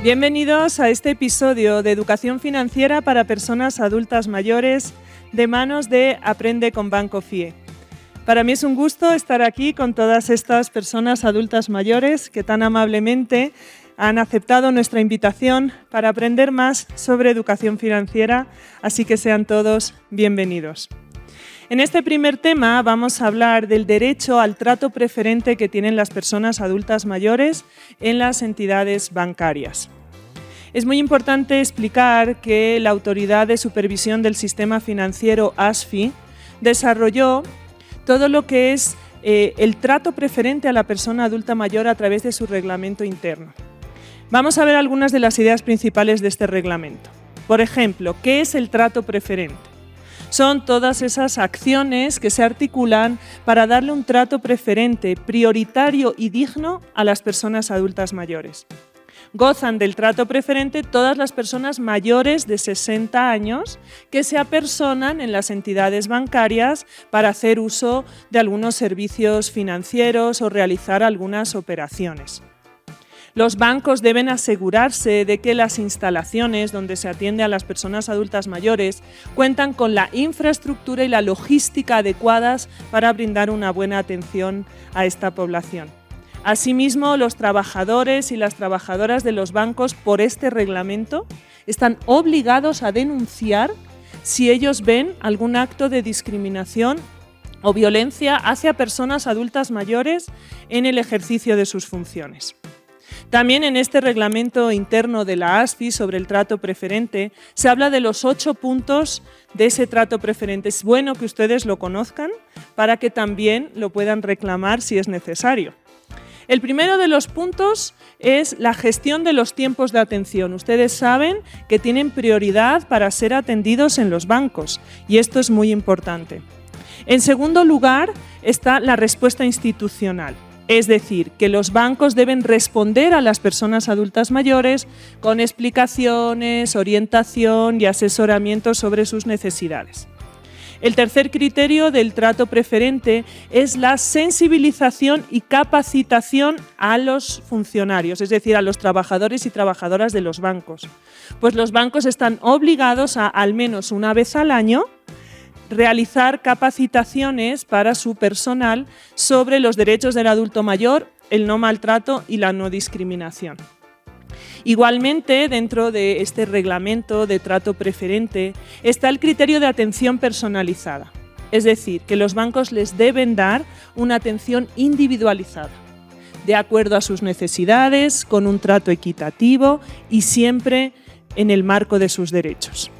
Bienvenidos a este episodio de Educación Financiera para Personas Adultas Mayores de manos de Aprende con Banco FIE. Para mí es un gusto estar aquí con todas estas personas adultas mayores que tan amablemente han aceptado nuestra invitación para aprender más sobre educación financiera, así que sean todos bienvenidos. En este primer tema vamos a hablar del derecho al trato preferente que tienen las personas adultas mayores en las entidades bancarias. Es muy importante explicar que la Autoridad de Supervisión del Sistema Financiero, ASFI, desarrolló todo lo que es el trato preferente a la persona adulta mayor a través de su reglamento interno. Vamos a ver algunas de las ideas principales de este reglamento. Por ejemplo, ¿qué es el trato preferente? Son todas esas acciones que se articulan para darle un trato preferente, prioritario y digno a las personas adultas mayores. Gozan del trato preferente todas las personas mayores de 60 años que se apersonan en las entidades bancarias para hacer uso de algunos servicios financieros o realizar algunas operaciones. Los bancos deben asegurarse de que las instalaciones donde se atiende a las personas adultas mayores cuentan con la infraestructura y la logística adecuadas para brindar una buena atención a esta población. Asimismo, los trabajadores y las trabajadoras de los bancos por este reglamento están obligados a denunciar si ellos ven algún acto de discriminación o violencia hacia personas adultas mayores en el ejercicio de sus funciones. También en este reglamento interno de la ASFI sobre el trato preferente se habla de los 8 puntos de ese trato preferente. Es bueno que ustedes lo conozcan para que también lo puedan reclamar si es necesario. El primero de los puntos es la gestión de los tiempos de atención. Ustedes saben que tienen prioridad para ser atendidos en los bancos y esto es muy importante. En segundo lugar está la respuesta institucional. Es decir, que los bancos deben responder a las personas adultas mayores con explicaciones, orientación y asesoramiento sobre sus necesidades. El tercer criterio del trato preferente es la sensibilización y capacitación a los funcionarios, es decir, a los trabajadores y trabajadoras de los bancos. Pues los bancos están obligados a, al menos una vez al año, realizar capacitaciones para su personal sobre los derechos del adulto mayor, el no maltrato y la no discriminación. Igualmente, dentro de este reglamento de trato preferente está el criterio de atención personalizada, es decir, que los bancos les deben dar una atención individualizada, de acuerdo a sus necesidades, con un trato equitativo y siempre en el marco de sus derechos.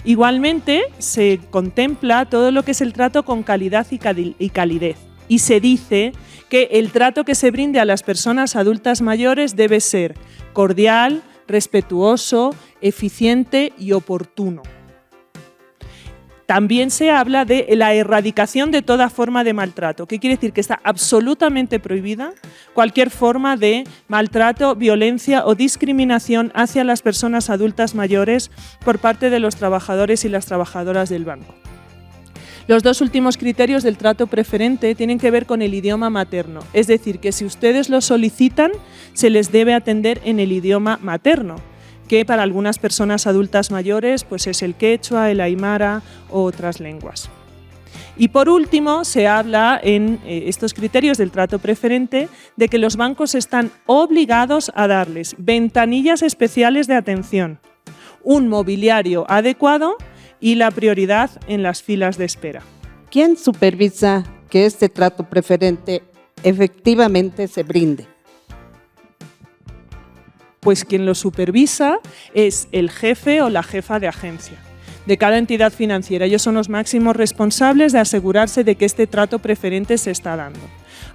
Igualmente, se contempla todo lo que es el trato con calidad y calidez y se dice que el trato que se brinde a las personas adultas mayores debe ser cordial, respetuoso, eficiente y oportuno. También se habla de la erradicación de toda forma de maltrato. ¿Qué quiere decir? Que está absolutamente prohibida cualquier forma de maltrato, violencia o discriminación hacia las personas adultas mayores por parte de los trabajadores y las trabajadoras del banco. Los dos últimos criterios del trato preferente tienen que ver con el idioma materno. Es decir, que si ustedes lo solicitan, se les debe atender en el idioma materno, que para algunas personas adultas mayores pues es el quechua, el aymara o otras lenguas. Y por último, se habla en estos criterios del trato preferente de que los bancos están obligados a darles ventanillas especiales de atención, un mobiliario adecuado y la prioridad en las filas de espera. ¿Quién supervisa que este trato preferente efectivamente se brinde? Pues quien lo supervisa es el jefe o la jefa de agencia de cada entidad financiera. Ellos son los máximos responsables de asegurarse de que este trato preferente se está dando.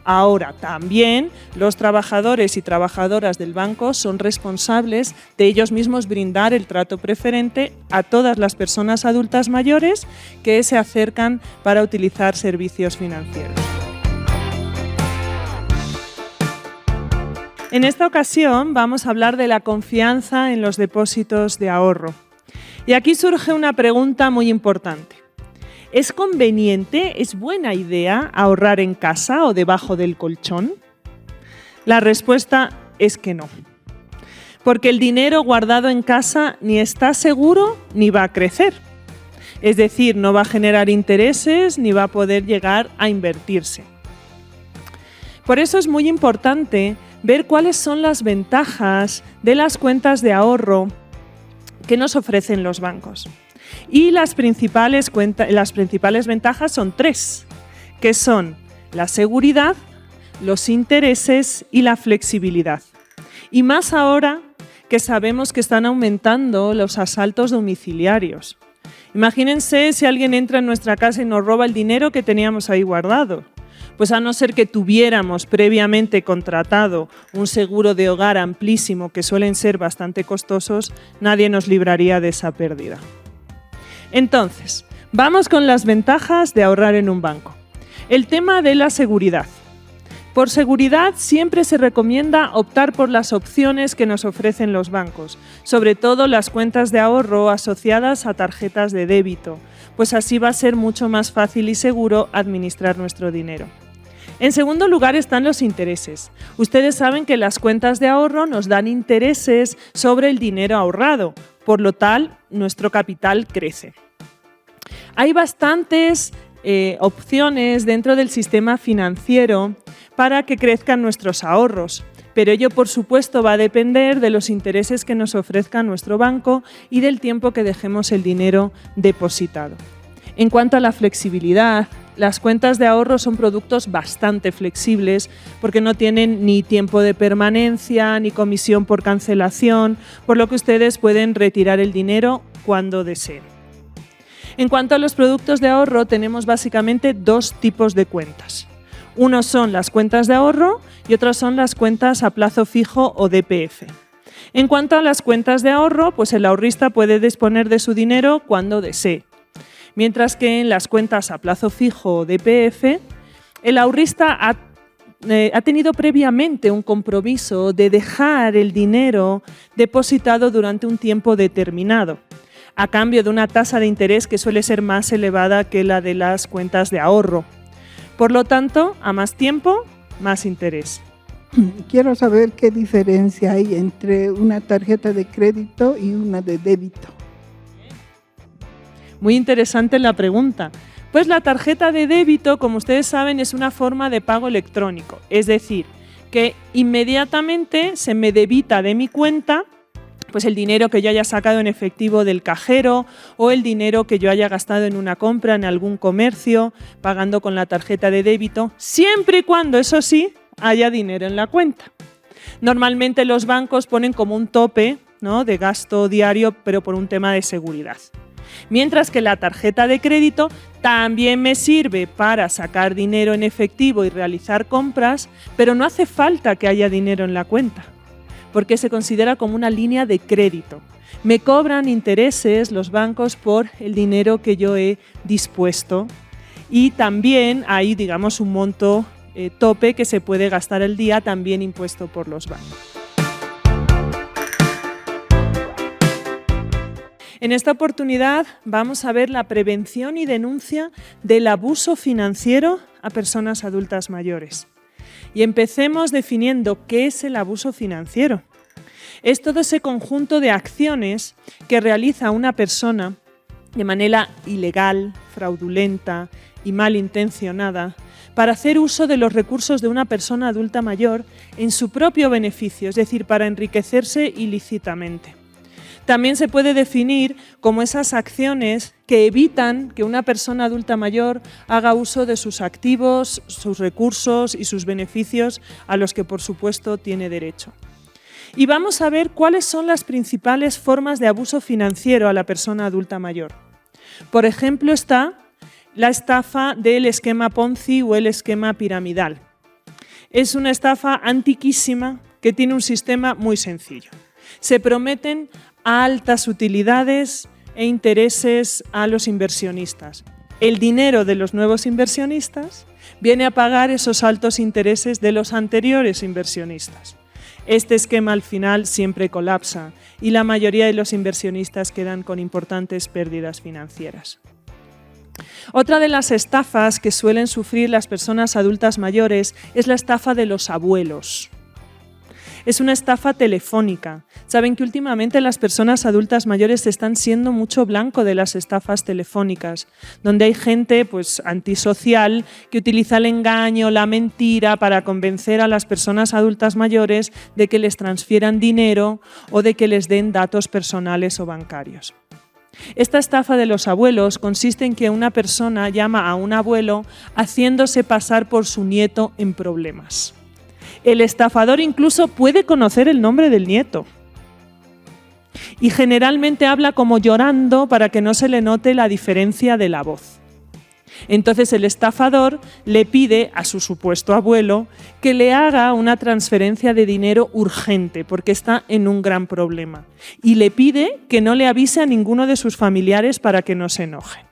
Ahora, también los trabajadores y trabajadoras del banco son responsables de ellos mismos brindar el trato preferente a todas las personas adultas mayores que se acercan para utilizar servicios financieros. En esta ocasión vamos a hablar de la confianza en los depósitos de ahorro. Y aquí surge una pregunta muy importante. ¿Es conveniente, es buena idea ahorrar en casa o debajo del colchón? La respuesta es que no. porque el dinero guardado en casa ni está seguro ni va a crecer. Es decir, no va a generar intereses ni va a poder llegar a invertirse. Por eso es muy importante ver cuáles son las ventajas de las cuentas de ahorro que nos ofrecen los bancos. Y las principales ventajas son 3, que son la seguridad, los intereses y la flexibilidad. Y más ahora que sabemos que están aumentando los asaltos domiciliarios. Imagínense si alguien entra en nuestra casa y nos roba el dinero que teníamos ahí guardado. Pues a no ser que tuviéramos previamente contratado un seguro de hogar amplísimo, que suelen ser bastante costosos, nadie nos libraría de esa pérdida. Entonces, vamos con las ventajas de ahorrar en un banco. El tema de la seguridad. Por seguridad siempre se recomienda optar por las opciones que nos ofrecen los bancos, sobre todo las cuentas de ahorro asociadas a tarjetas de débito, pues así va a ser mucho más fácil y seguro administrar nuestro dinero. En segundo lugar están los intereses. Ustedes saben que las cuentas de ahorro nos dan intereses sobre el dinero ahorrado, por lo tal, nuestro capital crece. Hay bastantes opciones dentro del sistema financiero para que crezcan nuestros ahorros, pero ello por supuesto va a depender de los intereses que nos ofrezca nuestro banco y del tiempo que dejemos el dinero depositado. En cuanto a la flexibilidad, las cuentas de ahorro son productos bastante flexibles porque no tienen ni tiempo de permanencia ni comisión por cancelación, por lo que ustedes pueden retirar el dinero cuando deseen. En cuanto a los productos de ahorro, tenemos básicamente 2 tipos de cuentas. Unos son las cuentas de ahorro y otros son las cuentas a plazo fijo o DPF. En cuanto a las cuentas de ahorro, pues el ahorrista puede disponer de su dinero cuando desee. Mientras que en las cuentas a plazo fijo o DPF, el ahorrista ha tenido previamente un compromiso de dejar el dinero depositado durante un tiempo determinado, a cambio de una tasa de interés que suele ser más elevada que la de las cuentas de ahorro. Por lo tanto, a más tiempo, más interés. Quiero saber qué diferencia hay entre una tarjeta de crédito y una de débito. Muy interesante la pregunta. Pues la tarjeta de débito, como ustedes saben, es una forma de pago electrónico. Es decir, que inmediatamente se me debita de mi cuenta pues el dinero que yo haya sacado en efectivo del cajero o el dinero que yo haya gastado en una compra en algún comercio, pagando con la tarjeta de débito, siempre y cuando, eso sí, haya dinero en la cuenta. Normalmente los bancos ponen como un tope, ¿no?, de gasto diario, pero por un tema de seguridad. Mientras que la tarjeta de crédito también me sirve para sacar dinero en efectivo y realizar compras, pero no hace falta que haya dinero en la cuenta, porque se considera como una línea de crédito. Me cobran intereses los bancos por el dinero que yo he dispuesto y también hay, digamos, un monto tope que se puede gastar al día, también impuesto por los bancos. En esta oportunidad vamos a ver la prevención y denuncia del abuso financiero a personas adultas mayores. Y empecemos definiendo qué es el abuso financiero. Es todo ese conjunto de acciones que realiza una persona de manera ilegal, fraudulenta y malintencionada para hacer uso de los recursos de una persona adulta mayor en su propio beneficio, es decir, para enriquecerse ilícitamente. También se puede definir como esas acciones que evitan que una persona adulta mayor haga uso de sus activos, sus recursos y sus beneficios a los que, por supuesto, tiene derecho. Y vamos a ver cuáles son las principales formas de abuso financiero a la persona adulta mayor. Por ejemplo, está la estafa del esquema Ponzi o el esquema piramidal. Es una estafa antiquísima que tiene un sistema muy sencillo. Se prometen altas utilidades e intereses a los inversionistas. El dinero de los nuevos inversionistas viene a pagar esos altos intereses de los anteriores inversionistas. Este esquema al final siempre colapsa y la mayoría de los inversionistas quedan con importantes pérdidas financieras. Otra de las estafas que suelen sufrir las personas adultas mayores es la estafa de los abuelos. Es una estafa telefónica. Saben que últimamente las personas adultas mayores están siendo mucho blanco de las estafas telefónicas, donde hay gente pues, antisocial que utiliza el engaño, la mentira para convencer a las personas adultas mayores de que les transfieran dinero o de que les den datos personales o bancarios. Esta estafa de los abuelos consiste en que una persona llama a un abuelo haciéndose pasar por su nieto en problemas. El estafador incluso puede conocer el nombre del nieto y generalmente habla como llorando para que no se le note la diferencia de la voz. Entonces el estafador le pide a su supuesto abuelo que le haga una transferencia de dinero urgente porque está en un gran problema y le pide que no le avise a ninguno de sus familiares para que no se enojen.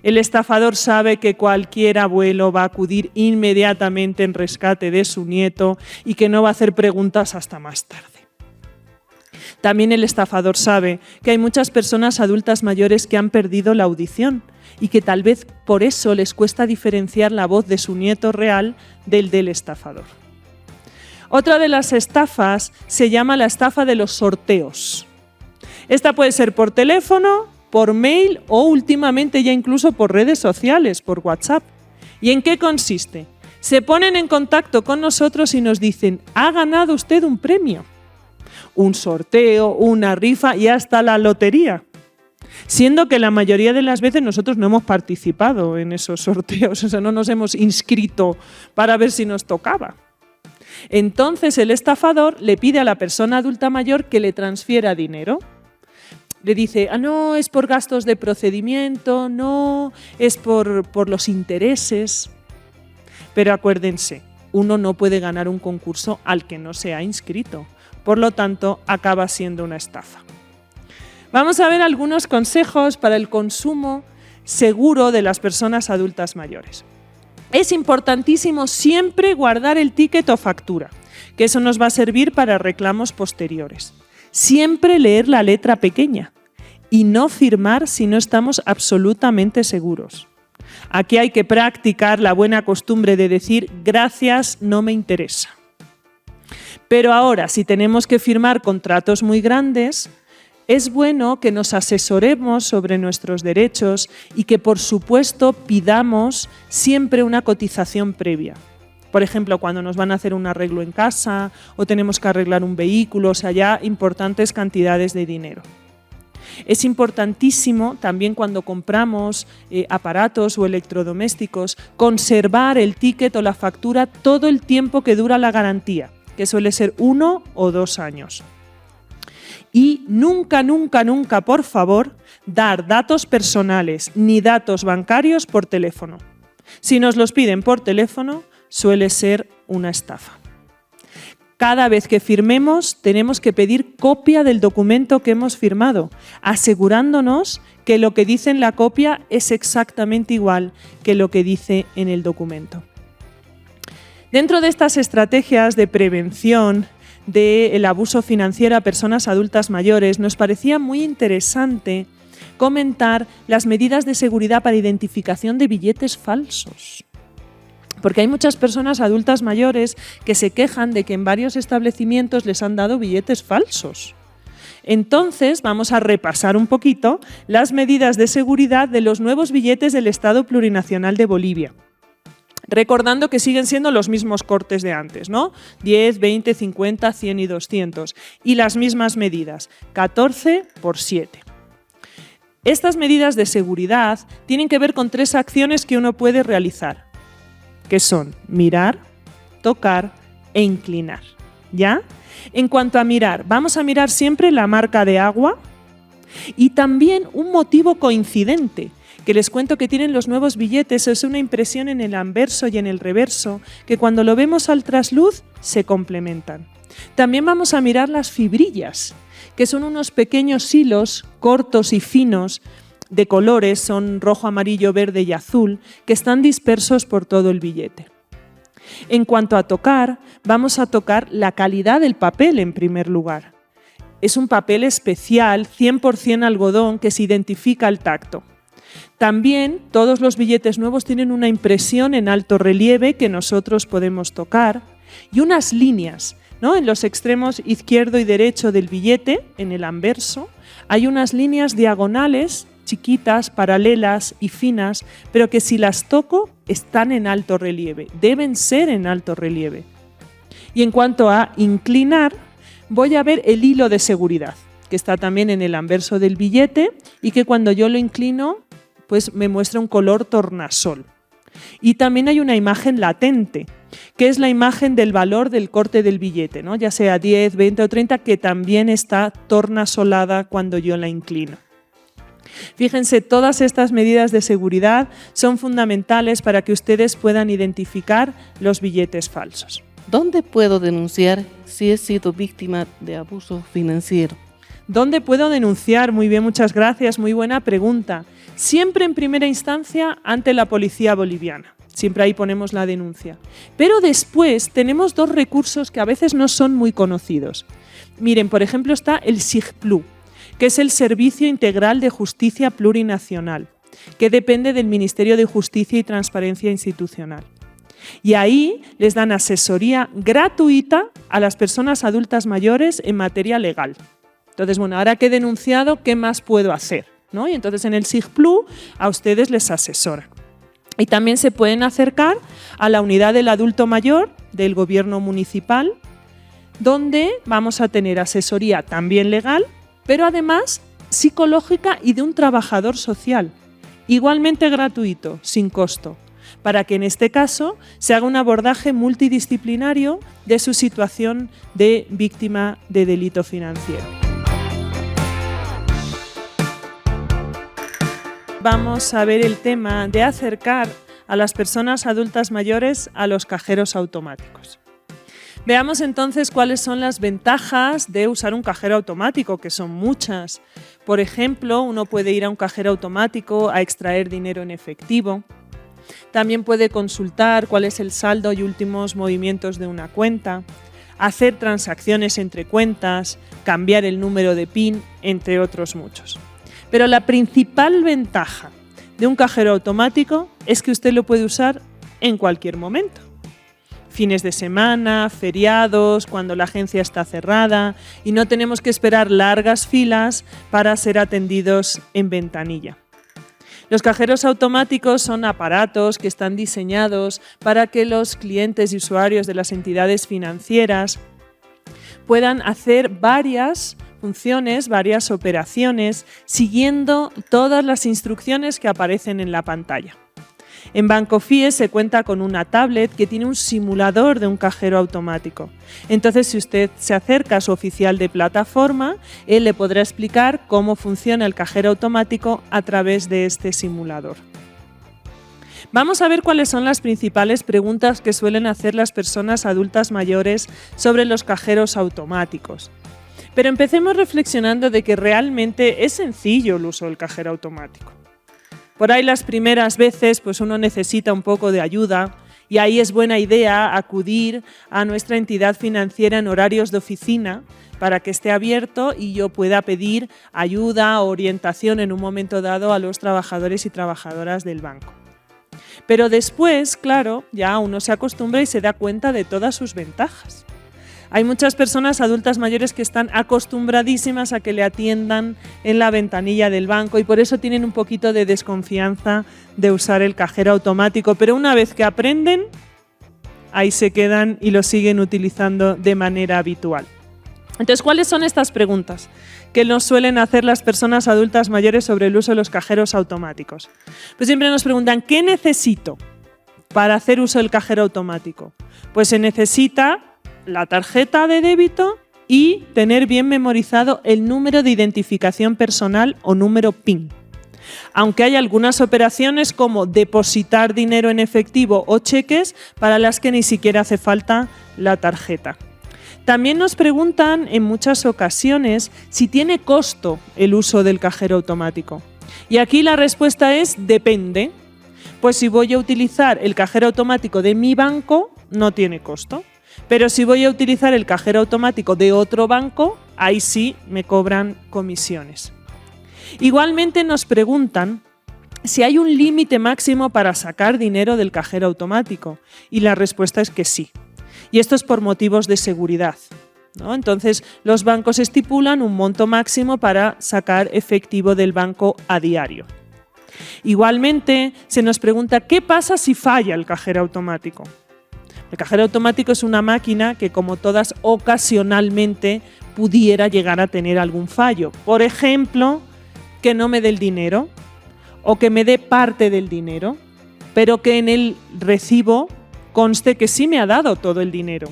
El estafador sabe que cualquier abuelo va a acudir inmediatamente en rescate de su nieto y que no va a hacer preguntas hasta más tarde. También el estafador sabe que hay muchas personas adultas mayores que han perdido la audición y que tal vez por eso les cuesta diferenciar la voz de su nieto real del estafador. Otra de las estafas se llama la estafa de los sorteos. Esta puede ser por teléfono, por mail o últimamente ya incluso por redes sociales, por WhatsApp. ¿Y en qué consiste? Se ponen en contacto con nosotros y nos dicen: ¿ha ganado usted un premio? Un sorteo, una rifa y hasta la lotería. Siendo que la mayoría de las veces nosotros no hemos participado en esos sorteos, o sea, no nos hemos inscrito para ver si nos tocaba. Entonces el estafador le pide a la persona adulta mayor que le transfiera dinero. Le dice: no, es por gastos de procedimiento, no, es por los intereses. Pero acuérdense, uno no puede ganar un concurso al que no se ha inscrito. Por lo tanto, acaba siendo una estafa. Vamos a ver algunos consejos para el consumo seguro de las personas adultas mayores. Es importantísimo siempre guardar el ticket o factura, que eso nos va a servir para reclamos posteriores. Siempre leer la letra pequeña y no firmar si no estamos absolutamente seguros. Aquí hay que practicar la buena costumbre de decir: gracias, no me interesa. Pero ahora, si tenemos que firmar contratos muy grandes, es bueno que nos asesoremos sobre nuestros derechos y que, por supuesto, pidamos siempre una cotización previa. Por ejemplo, cuando nos van a hacer un arreglo en casa o tenemos que arreglar un vehículo, o sea, ya importantes cantidades de dinero. Es importantísimo también cuando compramos aparatos o electrodomésticos conservar el ticket o la factura todo el tiempo que dura la garantía, que suele ser 1 o 2 años. Y nunca, nunca, nunca, por favor, dar datos personales ni datos bancarios por teléfono. Si nos los piden por teléfono, suele ser una estafa. Cada vez que firmemos, tenemos que pedir copia del documento que hemos firmado, asegurándonos que lo que dice en la copia es exactamente igual que lo que dice en el documento. Dentro de estas estrategias de prevención del abuso financiero a personas adultas mayores, nos parecía muy interesante comentar las medidas de seguridad para identificación de billetes falsos. Porque hay muchas personas adultas mayores que se quejan de que en varios establecimientos les han dado billetes falsos. Entonces, vamos a repasar un poquito las medidas de seguridad de los nuevos billetes del Estado Plurinacional de Bolivia. Recordando que siguen siendo los mismos cortes de antes, ¿no? 10, 20, 50, 100 y 200. Y las mismas medidas, 14 por 7. Estas medidas de seguridad tienen que ver con 3 acciones que uno puede realizar, que son mirar, tocar e inclinar. ¿Ya? En cuanto a mirar, vamos a mirar siempre la marca de agua y también un motivo coincidente, que les cuento que tienen los nuevos billetes, es una impresión en el anverso y en el reverso, que cuando lo vemos al trasluz se complementan. También vamos a mirar las fibrillas, que son unos pequeños hilos cortos y finos de colores, son rojo, amarillo, verde y azul, que están dispersos por todo el billete. En cuanto a tocar, vamos a tocar la calidad del papel en primer lugar. Es un papel especial, 100% algodón, que se identifica al tacto. También todos los billetes nuevos tienen una impresión en alto relieve que nosotros podemos tocar y unas líneas. ¿no? En los extremos izquierdo y derecho del billete, en el anverso, hay unas líneas diagonales chiquitas, paralelas y finas, pero que si las toco están en alto relieve, deben ser en alto relieve. Y en cuanto a inclinar, voy a ver el hilo de seguridad, que está también en el anverso del billete y que cuando yo lo inclino, pues me muestra un color tornasol. Y también hay una imagen latente, que es la imagen del valor del corte del billete, ¿no? Ya sea 10, 20 o 30, que también está tornasolada cuando yo la inclino. Fíjense, todas estas medidas de seguridad son fundamentales para que ustedes puedan identificar los billetes falsos. ¿Dónde puedo denunciar si he sido víctima de abuso financiero? ¿Dónde puedo denunciar? Muy bien, muchas gracias, muy buena pregunta. Siempre en primera instancia ante la policía boliviana. Siempre ahí ponemos la denuncia. Pero después tenemos dos recursos que a veces no son muy conocidos. Miren, por ejemplo, está el SIGPLU, que es el Servicio Integral de Justicia Plurinacional, que depende del Ministerio de Justicia y Transparencia Institucional. Y ahí les dan asesoría gratuita a las personas adultas mayores en materia legal. Entonces, bueno, ahora que he denunciado, ¿qué más puedo hacer? ¿No? Y entonces en el SIGPLU a ustedes les asesoran. Y también se pueden acercar a la unidad del adulto mayor del gobierno municipal, donde vamos a tener asesoría también legal, pero además psicológica y de un trabajador social, igualmente gratuito, sin costo, para que en este caso se haga un abordaje multidisciplinario de su situación de víctima de delito financiero. Vamos a ver el tema de acercar a las personas adultas mayores a los cajeros automáticos. Veamos entonces cuáles son las ventajas de usar un cajero automático, que son muchas. Por ejemplo, uno puede ir a un cajero automático a extraer dinero en efectivo. También puede consultar cuál es el saldo y últimos movimientos de una cuenta, hacer transacciones entre cuentas, cambiar el número de PIN, entre otros muchos. Pero la principal ventaja de un cajero automático es que usted lo puede usar en cualquier momento. Fines de semana, feriados, cuando la agencia está cerrada y no tenemos que esperar largas filas para ser atendidos en ventanilla. Los cajeros automáticos son aparatos que están diseñados para que los clientes y usuarios de las entidades financieras puedan hacer varias funciones, varias operaciones, siguiendo todas las instrucciones que aparecen en la pantalla. En Bancofie se cuenta con una tablet que tiene un simulador de un cajero automático. Entonces, si usted se acerca a su oficial de plataforma, él le podrá explicar cómo funciona el cajero automático a través de este simulador. Vamos a ver cuáles son las principales preguntas que suelen hacer las personas adultas mayores sobre los cajeros automáticos. Pero empecemos reflexionando de que realmente es sencillo el uso del cajero automático. Por ahí las primeras veces pues uno necesita un poco de ayuda y ahí es buena idea acudir a nuestra entidad financiera en horarios de oficina para que esté abierto y yo pueda pedir ayuda o orientación en un momento dado a los trabajadores y trabajadoras del banco. Pero después, claro, ya uno se acostumbra y se da cuenta de todas sus ventajas. Hay muchas personas adultas mayores que están acostumbradísimas a que le atiendan en la ventanilla del banco y por eso tienen un poquito de desconfianza de usar el cajero automático, pero una vez que aprenden, ahí se quedan y lo siguen utilizando de manera habitual. Entonces, ¿cuáles son estas preguntas que nos suelen hacer las personas adultas mayores sobre el uso de los cajeros automáticos? Pues siempre nos preguntan, ¿qué necesito para hacer uso del cajero automático? Pues se necesita la tarjeta de débito y tener bien memorizado el número de identificación personal o número PIN. Aunque hay algunas operaciones como depositar dinero en efectivo o cheques para las que ni siquiera hace falta la tarjeta. También nos preguntan en muchas ocasiones si tiene costo el uso del cajero automático. Y aquí la respuesta es depende. Pues si voy a utilizar el cajero automático de mi banco, no tiene costo. Pero si voy a utilizar el cajero automático de otro banco, ahí sí me cobran comisiones. Igualmente nos preguntan si hay un límite máximo para sacar dinero del cajero automático y la respuesta es que sí. Y esto es por motivos de seguridad, ¿no? Entonces, los bancos estipulan un monto máximo para sacar efectivo del banco a diario. Igualmente, se nos pregunta ¿qué pasa si falla el cajero automático? El cajero automático es una máquina que, como todas, ocasionalmente pudiera llegar a tener algún fallo. Por ejemplo, que no me dé el dinero o que me dé parte del dinero, pero que en el recibo conste que sí me ha dado todo el dinero.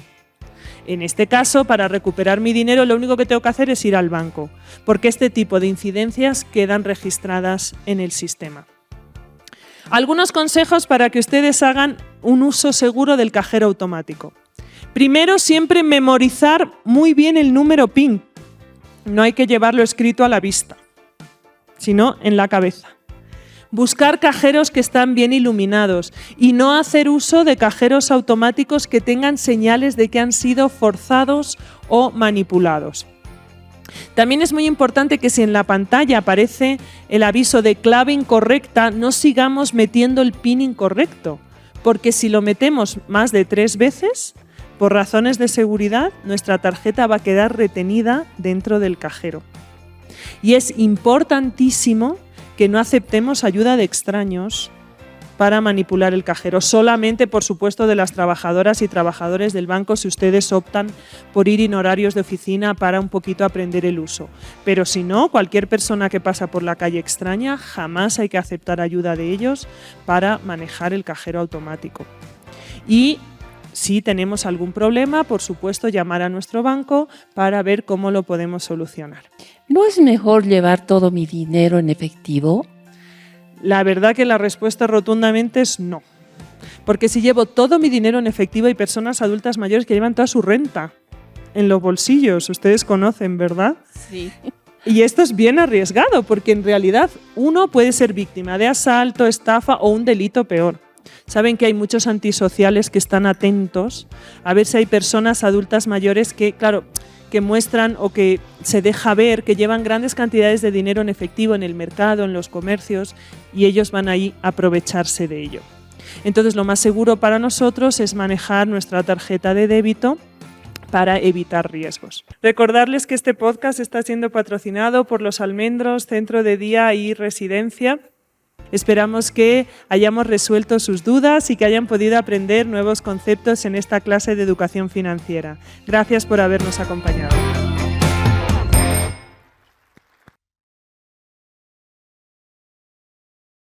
En este caso, para recuperar mi dinero, lo único que tengo que hacer es ir al banco, porque este tipo de incidencias quedan registradas en el sistema. Algunos consejos para que ustedes hagan un uso seguro del cajero automático. Primero, siempre memorizar muy bien el número PIN. No hay que llevarlo escrito a la vista, sino en la cabeza. Buscar cajeros que están bien iluminados y no hacer uso de cajeros automáticos que tengan señales de que han sido forzados o manipulados. También es muy importante que si en la pantalla aparece el aviso de clave incorrecta, no sigamos metiendo el PIN incorrecto, porque si lo metemos más de 3 veces, por razones de seguridad, nuestra tarjeta va a quedar retenida dentro del cajero. Y es importantísimo que no aceptemos ayuda de extraños para manipular el cajero. Solamente, por supuesto, de las trabajadoras y trabajadores del banco si ustedes optan por ir en horarios de oficina para un poquito aprender el uso. Pero si no, cualquier persona que pasa por la calle extraña, jamás hay que aceptar ayuda de ellos para manejar el cajero automático. Y si tenemos algún problema, por supuesto, llamar a nuestro banco para ver cómo lo podemos solucionar. ¿No es mejor llevar todo mi dinero en efectivo? La verdad que la respuesta rotundamente es no. Porque si llevo todo mi dinero en efectivo, hay personas adultas mayores que llevan toda su renta en los bolsillos. Ustedes conocen, ¿verdad? Sí. Y esto es bien arriesgado porque en realidad uno puede ser víctima de asalto, estafa o un delito peor. Saben que hay muchos antisociales que están atentos a ver si hay personas adultas mayores que, claro, que muestran o que se deja ver que llevan grandes cantidades de dinero en efectivo en el mercado, en los comercios, y ellos van ahí a aprovecharse de ello. Entonces, lo más seguro para nosotros es manejar nuestra tarjeta de débito para evitar riesgos. Recordarles que este podcast está siendo patrocinado por Los Almendros, Centro de Día y Residencia. Esperamos que hayamos resuelto sus dudas y que hayan podido aprender nuevos conceptos en esta clase de educación financiera. Gracias por habernos acompañado.